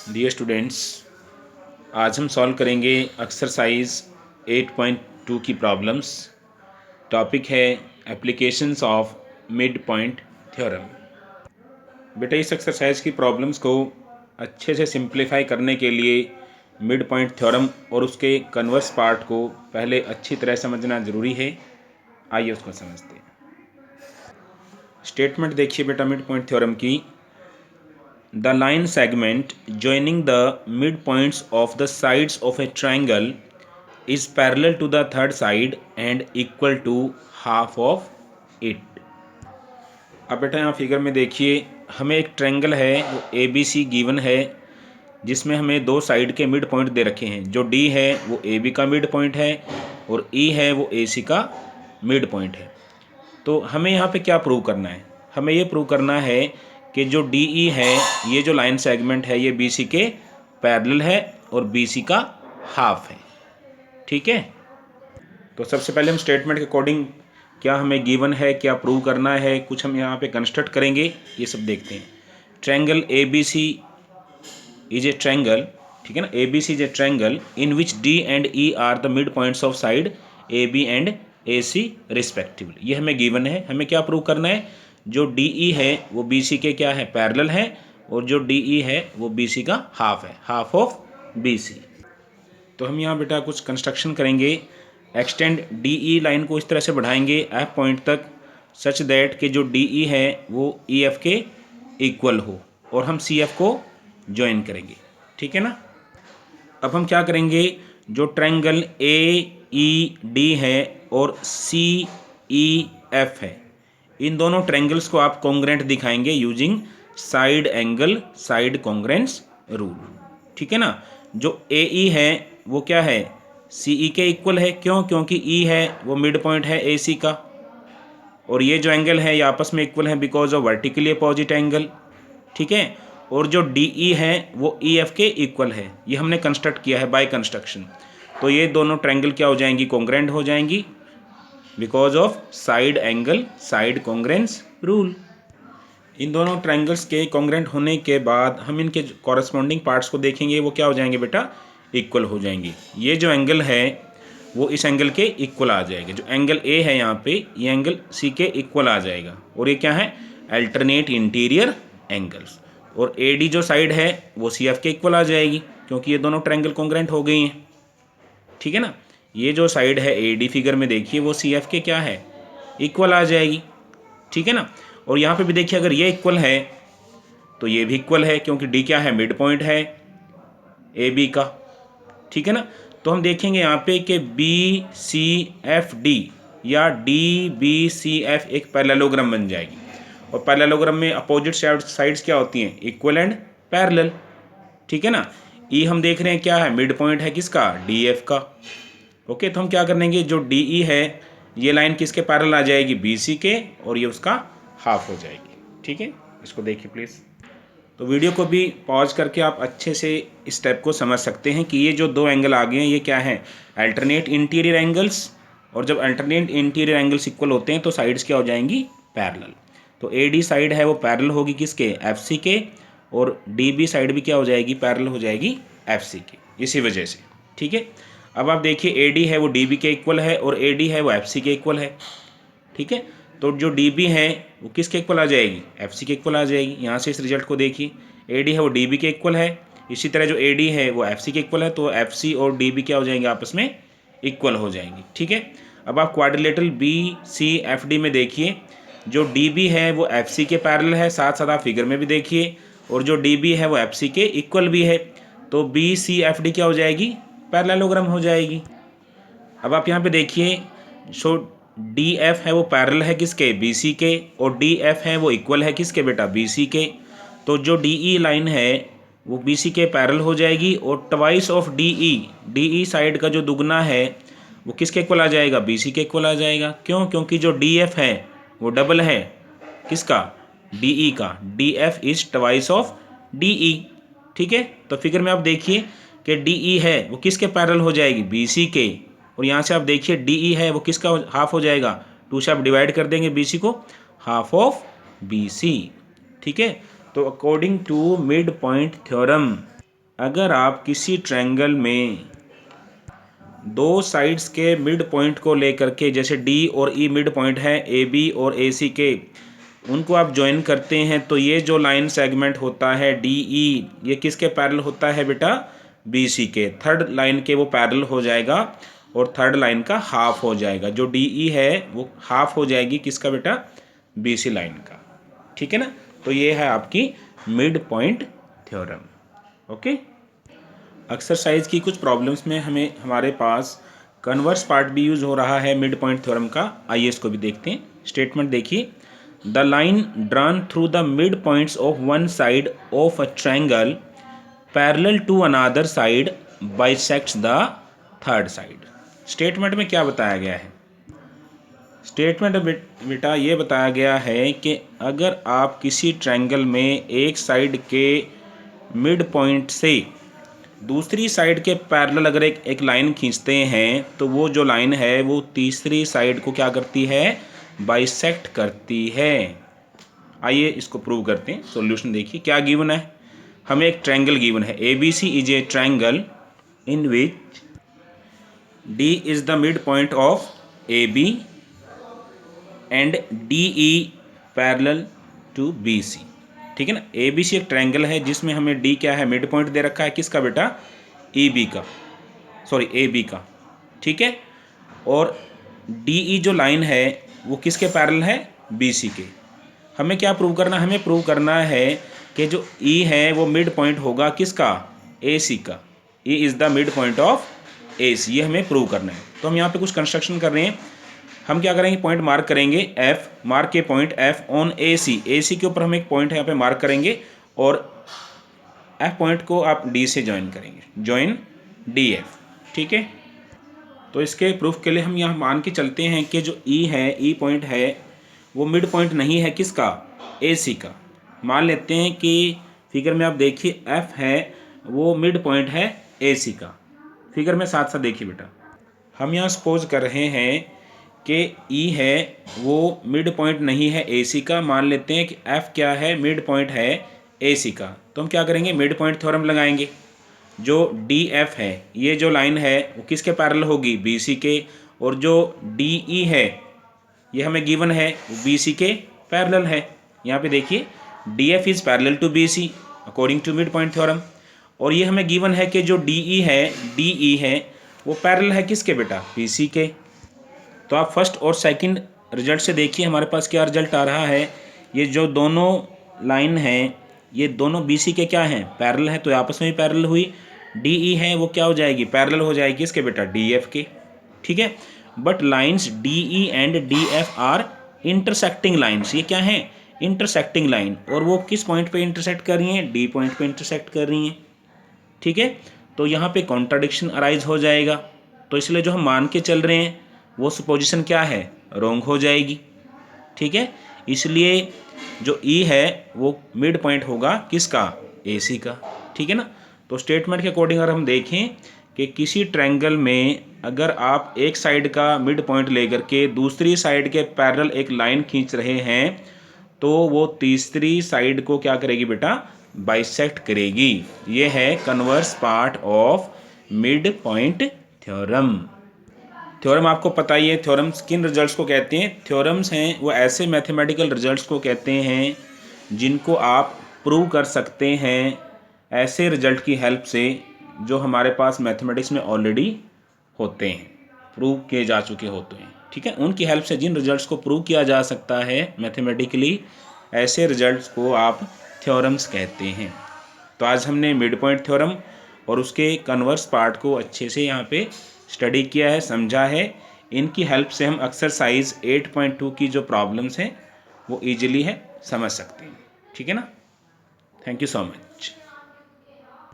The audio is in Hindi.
डियर स्टूडेंट्स, आज हम सॉल्व करेंगे एक्सरसाइज 8.2 की प्रॉब्लम्स। टॉपिक है applications of mid point theorem. बेटा, इस एक्सरसाइज की प्रॉब्लम्स को अच्छे से सिंप्लीफाई करने के लिए मिड पॉइंट थ्योरम और उसके कन्वर्स पार्ट को पहले अच्छी तरह समझना ज़रूरी है। आइए उसको समझते हैं। स्टेटमेंट देखिए बेटा मिड पॉइंट थ्योरम की। The line segment joining the midpoints of the sides of a triangle is parallel to the third side and equal to half of it। अब बेटा यहाँ फिगर में देखिए, हमें एक ट्रायंगल है वो ए बी सी गिवन है, जिसमें हमें दो साइड के मिड पॉइंट दे रखे हैं। जो डी है वो ए बी का मिड पॉइंट है और ई है वो ए सी का मिड पॉइंट है। तो हमें यहाँ पे क्या प्रूव करना है? हमें ये प्रूव करना है कि जो डी ई है, ये जो लाइन सेगमेंट है, ये बी सी के पैरेलल है और बी सी का हाफ है। ठीक है, तो सबसे पहले हम स्टेटमेंट के अकॉर्डिंग क्या हमें गिवन है, क्या प्रूव करना है, कुछ हम यहाँ पे कंस्ट्रक्ट करेंगे, ये सब देखते हैं। Triangle A B C is a triangle, ठीक है ना। A B C is a triangle in which D and E are the mid points of side A B and A C respectively. ये हमें गिवन है। हमें क्या प्रूव करना है? जो डी ई है वो बी सी के क्या है, पैरेलल है, और जो डी ई है वो बी सी का हाफ है, हाफ ऑफ बी सी। तो हम यहाँ बेटा कुछ कंस्ट्रक्शन करेंगे। एक्सटेंड डी ई लाइन को इस तरह से बढ़ाएंगे एफ पॉइंट तक, सच दैट कि जो डी ई है वो ई एफ के इक्वल हो, और हम सी एफ को ज्वाइन करेंगे। ठीक है ना। अब हम क्या करेंगे, जो ट्रायंगल ए ई डी है और सी ई एफ है, इन दोनों ट्रायंगल्स को आप कॉन्ग्रेंट दिखाएंगे using side angle side congruence rule. ठीक है ना। जो ए ई है वो क्या है, सी ई के इक्वल है। क्यों? क्योंकि ई है वो मिड पॉइंट है ए सी का, और ये जो एंगल है ये आपस में इक्वल है because of vertically opposite angle. ठीक है। और जो डी ई है वो ई एफ के इक्वल है। ये हमने कंस्ट्रक्ट किया है बाय कंस्ट्रक्शन। तो ये दोनों ट्रायंगल क्या हो जाएंगी, कॉन्ग्रेंट हो जाएंगी because of side angle side congruence rule. इन दोनों ट्रायंगल्स के कॉन्ग्रेंट होने के बाद हम इनके कॉरस्पॉन्डिंग पार्ट्स को देखेंगे, वो क्या हो जाएंगे बेटा, इक्वल हो जाएंगे। ये जो एंगल है वो इस एंगल के इक्वल आ जाएगा। जो एंगल ए है यहाँ पे, ये एंगल सी के इक्वल आ जाएगा, और ये क्या है, अल्टरनेट इंटीरियर एंगल्स। और ए डी जो साइड है वो सी एफ के इक्वल आ जाएगी, क्योंकि ये दोनों ट्रायंगल कॉन्ग्रेंट हो गई हैं। ठीक है ना। ये जो साइड है ए डी फिगर में देखिए, वो सी एफ के क्या है, इक्वल आ जाएगी। ठीक है ना। और यहाँ पे भी देखिए, अगर ये इक्वल है तो ये भी इक्वल है, क्योंकि डी क्या है, मिड पॉइंट है ए बी का। ठीक है ना। तो हम देखेंगे यहाँ पे कि बी सी एफ डी या डी बी सी एफ एक पैरेललोग्राम बन जाएगी, और पैरेललोग्राम में अपोजिट साइड्स क्या होती हैं, इक्वल एंड पैरेलल। ठीक है ना। ई हम देख रहे हैं क्या है, मिड पॉइंट है किसका, डी एफ का। ओके, तो हम क्या करेंगे, जो डी ई है ये लाइन किसके पैरेलल आ जाएगी, बी सी के, और ये उसका हाफ हो जाएगी। ठीक है, इसको देखिए प्लीज़। तो वीडियो को भी पॉज करके आप अच्छे से इस स्टेप को समझ सकते हैं कि ये जो दो एंगल आ गए हैं ये क्या है, अल्टरनेट इंटीरियर एंगल्स। और जब अल्टरनेट इंटीरियर एंगल्स इक्वल होते हैं तो साइड्स क्या हो जाएंगी, पैरेलल। तो ए डी साइड है वो पैरेलल होगी किसके, एफ सी के, और डी बी साइड भी क्या हो जाएगी, पैरेलल हो जाएगी एफ सी के, इसी वजह से। ठीक है। अब आप देखिए, ए डी है वो डी बी के इक्वल है, और ए डी है वो एफ सी के इक्वल है। ठीक है। तो जो डी बी है वो किसके इक्वल आ जाएगी, एफ सी के इक्वल आ जाएगी। यहाँ से इस रिजल्ट को देखिए, ए डी है वो डी बी के इक्वल है, इसी तरह जो ए डी है वो एफ सी के इक्वल है, तो एफ सी और डी बी क्या हो जाएंगे, आपस में इक्वल हो जाएंगे। ठीक है। अब आप quadrilateral B C F D में देखिए, जो डी बी है वो एफ सी के पैरेलल है, साथ साथ आप फिगर में भी देखिए, और जो डी बी है वो एफ सी के इक्वल भी है। तो बी सी एफ डी क्या हो जाएगी, पैरेललोग्राम हो जाएगी। अब आप यहाँ पे देखिए, सो डी एफ है वो पैरेलल है किसके, बी सी के, और डी एफ है वो इक्वल है किसके बेटा, बी सी के। तो जो डी ई लाइन है वो बी सी के पैरेलल हो जाएगी, और twice of D E side का जो दुगना है वो किसके इक्वल आ जाएगा, बी सी के इक्वल आ जाएगा। क्यों? क्योंकि जो डी एफ है वो डबल है किसका, डी ई का। D F is twice of D E. ठीक है। तो फिगर में आप देखिए कि डी ई है वो किसके पैरेलल हो जाएगी, बी सी के, और यहाँ से आप देखिए डी ई है वो किसका हाफ हो जाएगा, टू से आप डिवाइड कर देंगे बी सी को, हाफ ऑफ बी सी। ठीक है। तो according to mid point theorem, अगर आप किसी ट्रायंगल में दो साइड्स के मिड पॉइंट को लेकर के, जैसे डी और ई मिड पॉइंट है ए बी और ए सी के, उनको आप ज्वाइन करते हैं तो ये जो लाइन सेगमेंट होता है डी ई, ये किसके पैरेलल होता है बेटा? बी सी के। थर्ड लाइन के वो पैरेलल हो जाएगा और थर्ड लाइन का हाफ हो जाएगा। जो डी ई है वो हाफ हो जाएगी किसका बेटा? बी सी लाइन का। ठीक है ना? तो ये है आपकी mid point theorem. Okay. Exercise की कुछ प्रॉब्लम्स में हमारे पास कन्वर्स पार्ट भी यूज हो रहा है मिड पॉइंट थ्योरम का। आइए इसको भी देखते हैं। स्टेटमेंट देखिए, the line drawn through the mid points of one side of a triangle parallel to another side bisects the third side. Statement में क्या बताया गया है? स्टेटमेंट बेटा ये बताया गया है कि अगर आप किसी ट्रायंगल में एक साइड के मिड पॉइंट से दूसरी साइड के पैरेलल अगर एक लाइन खींचते हैं तो वो जो लाइन है वो तीसरी साइड को क्या करती है? बाइसेक्ट करती है। आइए इसको प्रूव करते हैं। सॉल्यूशन देखिए क्या गिवन है। हमें एक ट्रायंगल गिवन है, A B C is a triangle in which D is the mid point of A B and D E parallel to B C. ठीक है ना? ए बी सी एक ट्रायंगल है जिसमें हमें डी क्या है? मिड पॉइंट दे रखा है किसका बेटा? ई बी का, सॉरी ए बी का। ठीक है। और डी ई जो लाइन है वो किसके पैरेलल है? बी सी के। हमें क्या प्रूव करना है? हमें प्रूव करना है कि जो ई है वो मिड पॉइंट होगा किसका? ए सी का। E is the mid point of A C, ये हमें प्रूव करना है। तो हम यहाँ पे कुछ कंस्ट्रक्शन कर रहे हैं। हम क्या करेंगे? पॉइंट मार्क करेंगे एफ, मार्क के पॉइंट एफ ऑन ए सी। ए सी के ऊपर हम एक पॉइंट यहाँ पे मार्क करेंगे और एफ पॉइंट को आप डी से ज्वाइन करेंगे, ज्वाइन डी एफ। ठीक है। तो इसके प्रूफ के लिए हम यहाँ मान के चलते हैं कि जो ई है, ई पॉइंट है, वो मिड पॉइंट नहीं है किसका? ए सी का। मान लेते हैं कि फिगर में आप देखिए एफ है वो मिड पॉइंट है ए सी का। फिगर में साथ साथ देखिए बेटा, हम यहाँ सपोज कर रहे हैं कि ई है वो मिड पॉइंट नहीं है ए सी का। मान लेते हैं कि एफ क्या है? मिड पॉइंट है ए सी का। तो हम क्या करेंगे? मिड पॉइंट थ्योरम लगाएंगे। जो डी एफ है, ये जो लाइन है वो किसके पैरेलल होगी? बी सी के। और जो डी ई है ये हमें गिवन है वो बी सी के पैरेलल है। यहाँ पे देखिए D F is parallel to B C according to mid point theorem. और ये हमें गिवन है कि जो डी ई है वो पैरेलल है किसके बेटा? बी सी के। तो आप फर्स्ट और सेकंड रिजल्ट से देखिए हमारे पास क्या रिजल्ट आ रहा है। ये जो दोनों लाइन हैं ये दोनों बी सी के क्या हैं? पैरेलल है, तो आपस में भी पैरेलल हुई। डी ई है वो क्या हो जाएगी? पैरेलल हो जाएगी इसके बेटा? डी एफ के। ठीक है। But lines D E and D F R intersecting lines. ये क्या हैं? Intersecting line. और वो किस पॉइंट पे इंटरसेक्ट कर रही हैं? डी पॉइंट पे इंटरसेक्ट कर रही हैं। ठीक है। तो यहाँ पे कॉन्ट्राडिक्शन अराइज हो जाएगा। तो इसलिए जो हम मान के चल रहे हैं वो सुपोजिशन क्या है? रॉन्ग हो जाएगी। ठीक है। इसलिए जो ई है वो मिड पॉइंट होगा किसका? ए सी का। ठीक है ना? तो स्टेटमेंट के अकॉर्डिंग अगर हम देखें कि किसी ट्रायंगल में अगर आप एक साइड का मिड पॉइंट लेकर के दूसरी साइड के पैरेलल एक लाइन खींच रहे हैं तो वो तीसरी साइड को क्या करेगी बेटा? बाइसेक्ट करेगी। ये है converse part of mid point theorem. Theorem आपको पता ही है, थ्योरम्स किन रिजल्ट्स को कहते हैं? थ्योरम्स हैं वो ऐसे मैथमेटिकल रिजल्ट्स को कहते हैं जिनको आप प्रूव कर सकते हैं ऐसे रिजल्ट की हेल्प से जो हमारे पास मैथमेटिक्स में ऑलरेडी होते हैं, प्रूव किए जा चुके होते हैं। ठीक है। उनकी हेल्प से जिन रिजल्ट्स को प्रूव किया जा सकता है मैथमेटिकली, ऐसे रिजल्ट्स को आप थ्योरम्स कहते हैं। तो आज हमने मिड पॉइंट थ्योरम और उसके कन्वर्स पार्ट को अच्छे से यहाँ पे स्टडी किया है, समझा है। इनकी हेल्प से हम एक्सरसाइज 8.2 की जो प्रॉब्लम्स हैं वो ईजिली है समझ सकते हैं। ठीक है ना? Thank you so much.